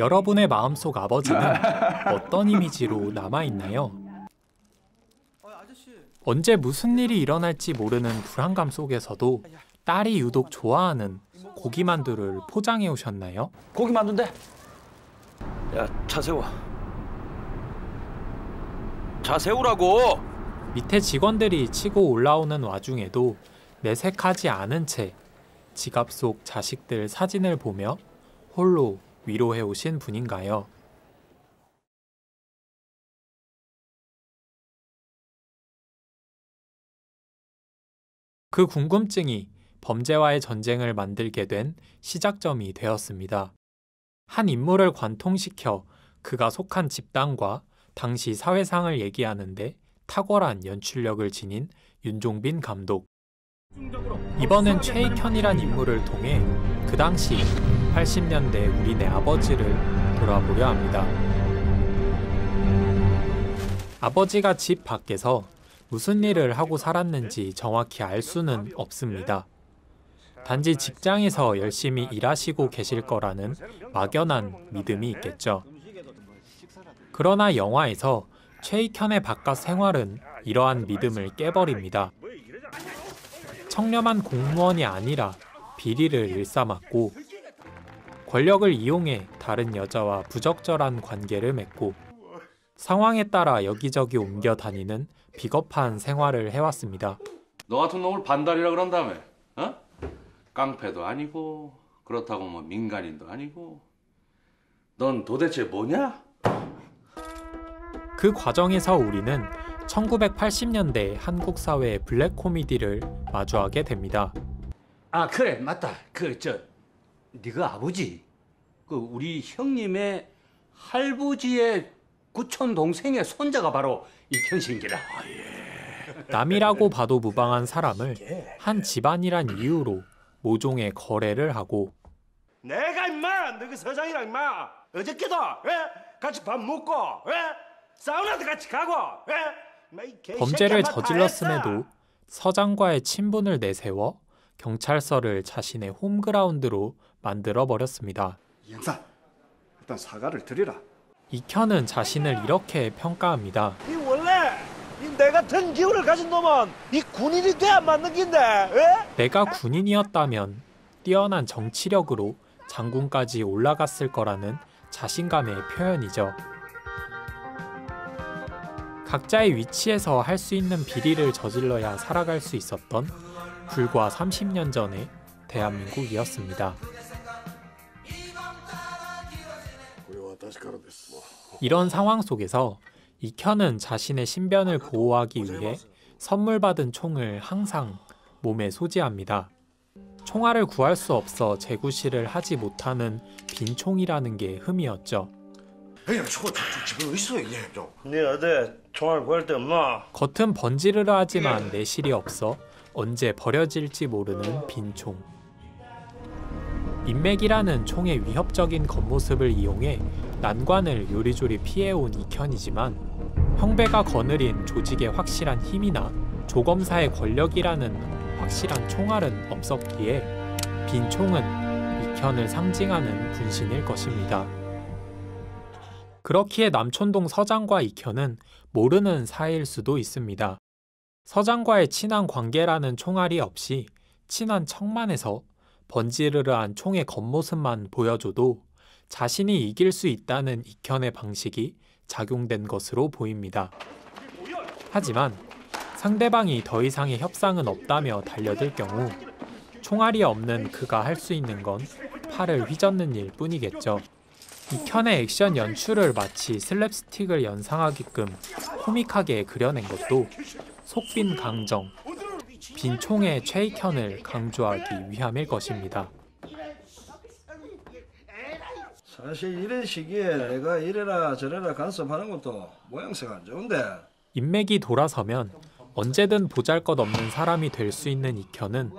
여러분의 마음속 아버지는 어떤 이미지로 남아있나요? 언제 무슨 일이 일어날지 모르는 불안감 속에서도 딸이 유독 좋아하는 고기만두를 포장해 오셨나요? 고기만두인데? 야, 차 세워. 차 세우라고! 밑에 직원들이 치고 올라오는 와중에도 내색하지 않은 채 지갑 속 자식들 사진을 보며 홀로 위로해 오신 분인가요? 그 궁금증이 범죄와의 전쟁을 만들게 된 시작점이 되었습니다. 한 인물을 관통시켜 그가 속한 집단과 당시 사회상을 얘기하는데 탁월한 연출력을 지닌 윤종빈 감독. 이번엔 최익현이란 인물을 통해 그 당시 80년대 우리네 아버지를 돌아보려 합니다. 아버지가 집 밖에서 무슨 일을 하고 살았는지 정확히 알 수는 없습니다. 단지 직장에서 열심히 일하시고 계실 거라는 막연한 믿음이 있겠죠. 그러나 영화에서 최익현의 바깥 생활은 이러한 믿음을 깨버립니다. 청렴한 공무원이 아니라 비리를 일삼았고 권력을 이용해 다른 여자와 부적절한 관계를 맺고 상황에 따라 여기저기 옮겨 다니는 비겁한 생활을 해왔습니다. 너 같은 놈을 반달이라 그런다며? 어? 깡패도 아니고 그렇다고 뭐 민간인도 아니고 넌 도대체 뭐냐? 그 과정에서 우리는 1980년대 한국 사회의 블랙 코미디를 마주하게 됩니다. 아 그래 맞다. 네가 아버지 우리 형님의 할부지의 구촌 동생의 손자가 바로 이현신기라. 남이라고 봐도 무방한 사람을 한 집안이란 이유로 모종의 거래를 하고 내가 임마 너희 서장이랑 임마 어저께도 같이 밥 먹고 사우나도 같이 가고 범죄를 저질렀음에도 서장과의 친분을 내세워 경찰서를 자신의 홈그라운드로 만들어버렸습니다. 이 형사, 일단 사과를 드리라. 익현은 자신을 이렇게 평가합니다. 이 원래 내 같은 기운을 가진 놈은 이 군인이 돼야 맞는 긴데 내가 군인이었다면 뛰어난 정치력으로 장군까지 올라갔을 거라는 자신감의 표현이죠. 각자의 위치에서 할 수 있는 비리를 저질러야 살아갈 수 있었던 불과 30년 전의 대한민국이었습니다. 이런 상황 속에서 익현은 자신의 신변을 보호하기 위해 선물 받은 총을 항상 몸에 소지합니다. 총알을 구할 수 없어 재구실을 하지 못하는 빈 총이라는 게 흠이었죠. 네 어디 총알 구할 데 없나? 겉은 번지르르하지만 내실이 없어 언제 버려질지 모르는 빈 총. 인맥이라는 총의 위협적인 겉모습을 이용해 난관을 요리조리 피해온 익현이지만 형배가 거느린 조직의 확실한 힘이나 조검사의 권력이라는 확실한 총알은 없었기에 빈 총은 익현을 상징하는 분신일 것입니다. 그렇기에 남촌동 서장과 익현은 모르는 사이일 수도 있습니다. 서장과의 친한 관계라는 총알이 없이 친한 척만해서 번지르르한 총의 겉모습만 보여줘도 자신이 이길 수 있다는 익현의 방식이 작용된 것으로 보입니다. 하지만 상대방이 더 이상의 협상은 없다며 달려들 경우 총알이 없는 그가 할 수 있는 건 팔을 휘젓는 일 뿐이겠죠. 익현의 액션 연출을 마치 슬랩스틱을 연상하게끔 코믹하게 그려낸 것도 속빈 강정, 빈 총의 최익현을 강조하기 위함일 것입니다. 사실 이런 시기에 내가 이래라 저래라 간섭하는 것도 모양새가 안 좋은데. 인맥이 돌아서면 언제든 보잘것없는 사람이 될 수 있는 익현은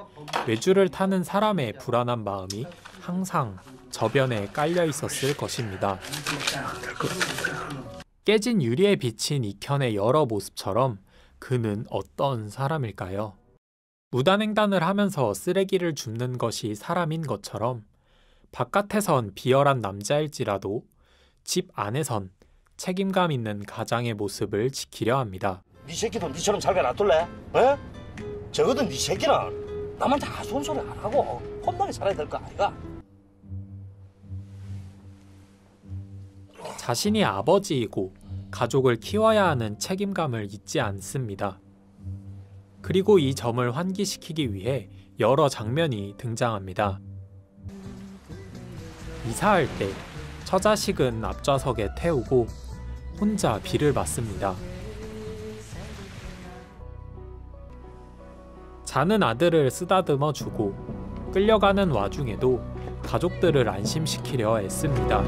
외주를 타는 사람의 불안한 마음이 항상 저변에 깔려 있었을 것입니다. 깨진 유리에 비친 익현의 여러 모습처럼 그는 어떤 사람일까요? 무단횡단을 하면서 쓰레기를 줍는 것이 사람인 것처럼 바깥에선 비열한 남자일지라도 집 안에선 책임감 있는 가장의 모습을 지키려 합니다. 네 새끼도 니처럼 살게 놔둘래? 에? 적어도 네 새끼는 남한테 하소연 소리 안 하고 험하게 살아야 될 거 아이가? 자신이 아버지이고 가족을 키워야 하는 책임감을 잊지 않습니다. 그리고 이 점을 환기시키기 위해 여러 장면이 등장합니다. 이사할 때 처자식은 앞좌석에 태우고 혼자 비를 맞습니다. 자는 아들을 쓰다듬어 주고 끌려가는 와중에도 가족들을 안심시키려 애씁니다.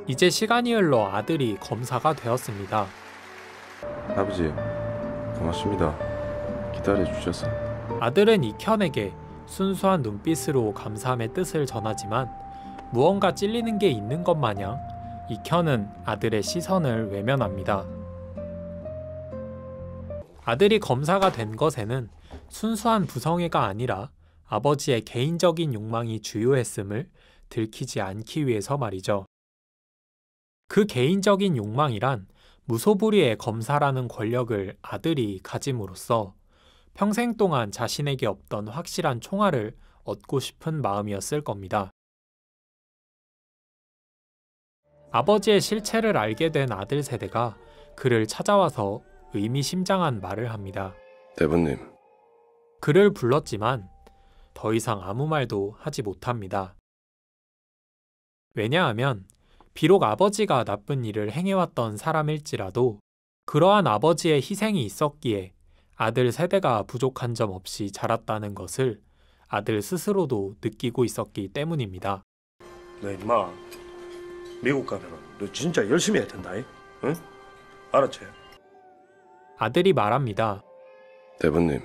이제 시간이 흘러 아들이 검사가 되었습니다. 아버지, 고맙습니다. 기다려주셔서. 아들은 익현에게 순수한 눈빛으로 감사함의 뜻을 전하지만 무언가 찔리는 게 있는 것 마냥 익현은 아들의 시선을 외면합니다. 아들이 검사가 된 것에는 순수한 부성애가 아니라 아버지의 개인적인 욕망이 주요했음을 들키지 않기 위해서 말이죠. 그 개인적인 욕망이란 무소불위의 검사라는 권력을 아들이 가짐으로써 평생 동안 자신에게 없던 확실한 총알을 얻고 싶은 마음이었을 겁니다. 아버지의 실체를 알게 된 아들 세대가 그를 찾아와서 의미심장한 말을 합니다. 대부님. 그를 불렀지만 더 이상 아무 말도 하지 못합니다. 왜냐하면 비록 아버지가 나쁜 일을 행해왔던 사람일지라도 그러한 아버지의 희생이 있었기에 아들 세대가 부족한 점 없이 자랐다는 것을 아들 스스로도 느끼고 있었기 때문입니다. 너 임마 미국 가면 너 진짜 열심히 해야 된다. 응? 알았지? 아들이 말합니다. 대부님.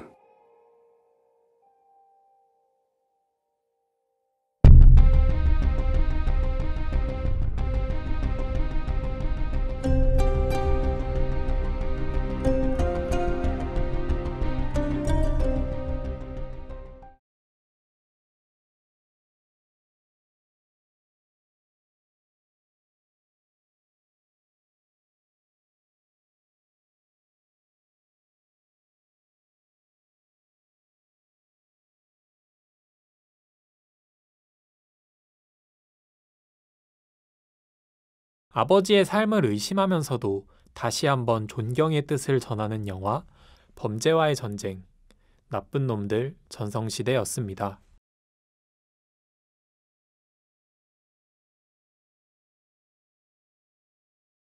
아버지의 삶을 의심하면서도 다시 한번 존경의 뜻을 전하는 영화 범죄와의 전쟁, 나쁜 놈들 전성시대였습니다.